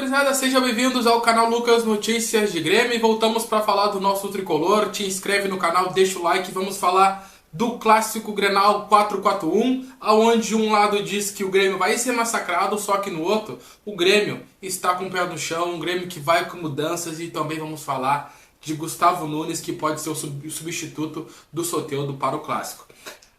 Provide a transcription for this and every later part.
gurizada, sejam bem-vindos ao canal Lucas Notícias de Grêmio e voltamos para falar do nosso tricolor. Te inscreve no canal, deixa o like, vamos falar do clássico Grenal 4-4-1, aonde um lado diz que o Grêmio vai ser massacrado, só que no outro o Grêmio está com o pé no chão, um Grêmio que vai com mudanças, e também vamos falar de Gustavo Nunes, que pode ser o substituto do Soteldo para o clássico.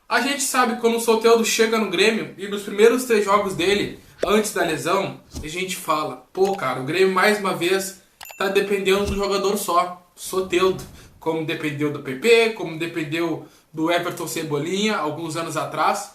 A gente sabe que quando o Soteldo chega no Grêmio e nos primeiros 3 jogos dele, antes da lesão, a gente fala, pô cara, o Grêmio mais uma vez tá dependendo do jogador só, Soteldo, como dependeu do PP, como dependeu do Everton Cebolinha alguns anos atrás.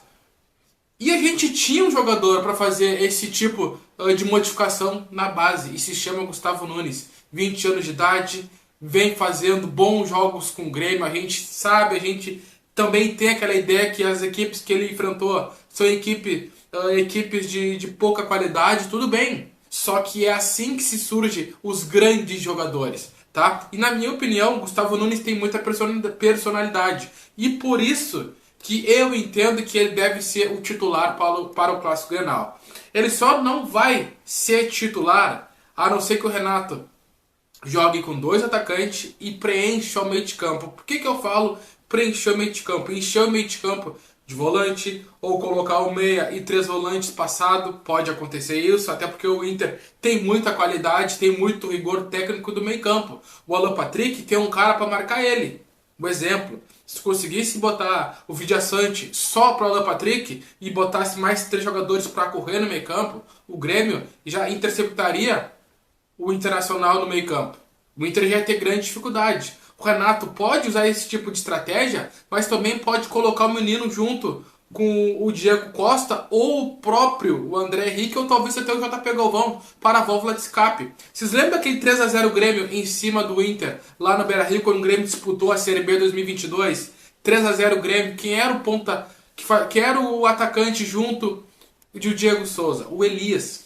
E a gente tinha um jogador para fazer esse tipo de modificação na base, e se chama Gustavo Nunes, 20 anos de idade, vem fazendo bons jogos com o Grêmio, a gente sabe, a gente também tem aquela ideia que as equipes que ele enfrentou são equipes de pouca qualidade, tudo bem. Só que é assim que se surge os grandes jogadores, tá? E na minha opinião, Gustavo Nunes tem muita personalidade. E por isso que eu entendo que ele deve ser o titular para o Clássico Grenal. Ele só não vai ser titular, a não ser que o Renato jogue com 2 atacantes e preencha o meio de campo. Por que eu falo preencher o meio de campo? Encher o meio de campo de volante, ou colocar o meia e 3 volantes passado, pode acontecer isso, até porque o Inter tem muita qualidade, tem muito rigor técnico do meio campo. O Alan Patrick tem um cara para marcar ele. Um exemplo, se conseguisse botar o Vidiaçante só para o Alan Patrick e botasse mais 3 jogadores para correr no meio campo, o Grêmio já interceptaria o Internacional no meio campo. O Inter já ia ter grande dificuldade. O Renato pode usar esse tipo de estratégia, mas também pode colocar o menino junto com o Diego Costa ou o próprio André Henrique, ou talvez até o JP Galvão para a válvula de escape. Vocês lembram aquele 3-0 Grêmio em cima do Inter lá no Beira-Rio, quando o Grêmio disputou a Série B 2022? 3-0 Grêmio, quem era o ponta, quem era o atacante junto de Diego Souza? O Elias.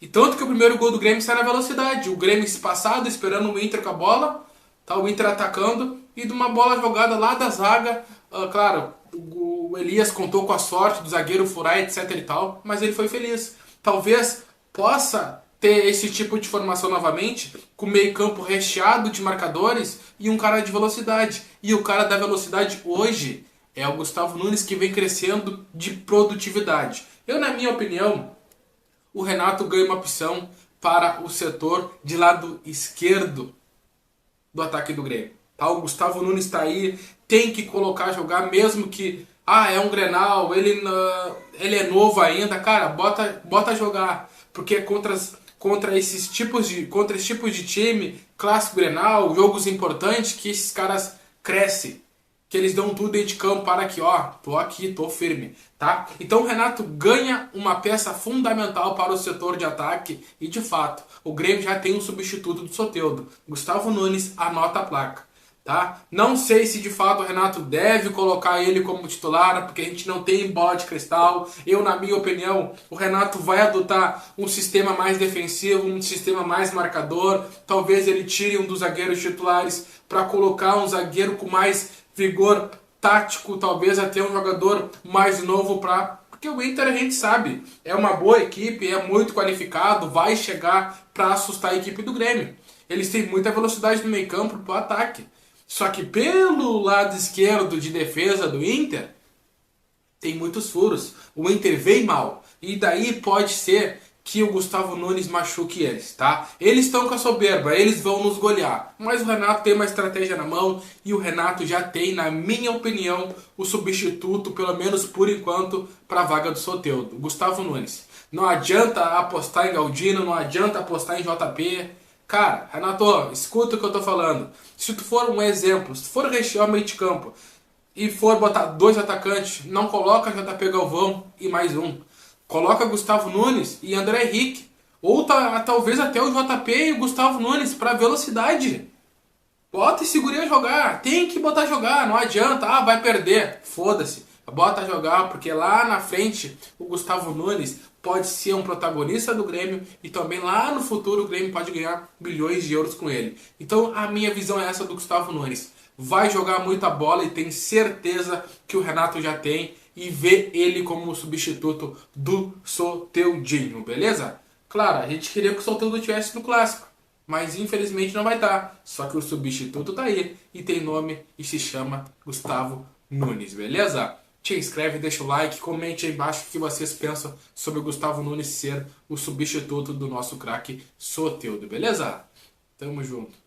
E tanto que o primeiro gol do Grêmio sai na velocidade. O Grêmio espaçado, esperando o Inter com a bola, tá o Inter atacando, e de uma bola jogada lá da zaga, claro, o Elias contou com a sorte do zagueiro furar, etc e tal, mas ele foi feliz. Talvez possa ter esse tipo de formação novamente, com meio campo recheado de marcadores e um cara de velocidade. E o cara da velocidade hoje é o Gustavo Nunes, que vem crescendo de produtividade. Eu, na minha opinião, o Renato ganha uma opção para o setor de lado esquerdo do ataque do Grêmio. Tá? O Gustavo Nunes está aí, tem que colocar jogar, mesmo que é um Grenal, ele é novo ainda, cara, bota jogar, porque contra esse tipos de time, clássico Grenal, jogos importantes, que esses caras crescem, que eles dão tudo dentro de campo para que, tô aqui, tô firme, tá? Então o Renato ganha uma peça fundamental para o setor de ataque e, de fato, o Grêmio já tem um substituto do Soteldo. Gustavo Nunes, anota a placa, tá? Não sei se de fato o Renato deve colocar ele como titular, porque a gente não tem bola de cristal. Eu, na minha opinião, o Renato vai adotar um sistema mais defensivo, um sistema mais marcador. Talvez ele tire um dos zagueiros titulares para colocar um zagueiro com mais vigor tático, talvez até um jogador mais novo porque o Inter, a gente sabe, é uma boa equipe, é muito qualificado, vai chegar para assustar a equipe do Grêmio. Eles têm muita velocidade no meio campo para o ataque. Só que pelo lado esquerdo de defesa do Inter, tem muitos furos. O Inter vem mal. E daí pode ser que o Gustavo Nunes machuque eles, tá? Eles estão com a soberba, eles vão nos golear. Mas o Renato tem uma estratégia na mão, e o Renato já tem, na minha opinião, o substituto, pelo menos por enquanto, para a vaga do Soteldo, Gustavo Nunes. Não adianta apostar em Galdino, não adianta apostar em JP. Cara, Renato, escuta o que eu tô falando. Se tu for um exemplo, se tu for rechear o meio de campo e for botar 2 atacantes, não coloca JP Galvão e mais um. Coloca Gustavo Nunes e André Henrique. Ou talvez até o JP e o Gustavo Nunes para velocidade. Bota e segura a jogar. Tem que botar a jogar. Não adianta. Vai perder. Foda-se. Bota a jogar, porque lá na frente o Gustavo Nunes pode ser um protagonista do Grêmio, e também lá no futuro o Grêmio pode ganhar milhões de euros com ele. Então a minha visão é essa do Gustavo Nunes. Vai jogar muita bola, e tem certeza que o Renato já tem, e vê ele como substituto do Soteudinho, beleza? Claro, a gente queria que o Soteldo tivesse no clássico, mas infelizmente não vai estar. Só que o substituto tá aí e tem nome e se chama Gustavo Nunes, beleza? Te inscreve, deixa o like, comente aí embaixo o que vocês pensam sobre o Gustavo Nunes ser o substituto do nosso craque Soteldo, beleza? Tamo junto.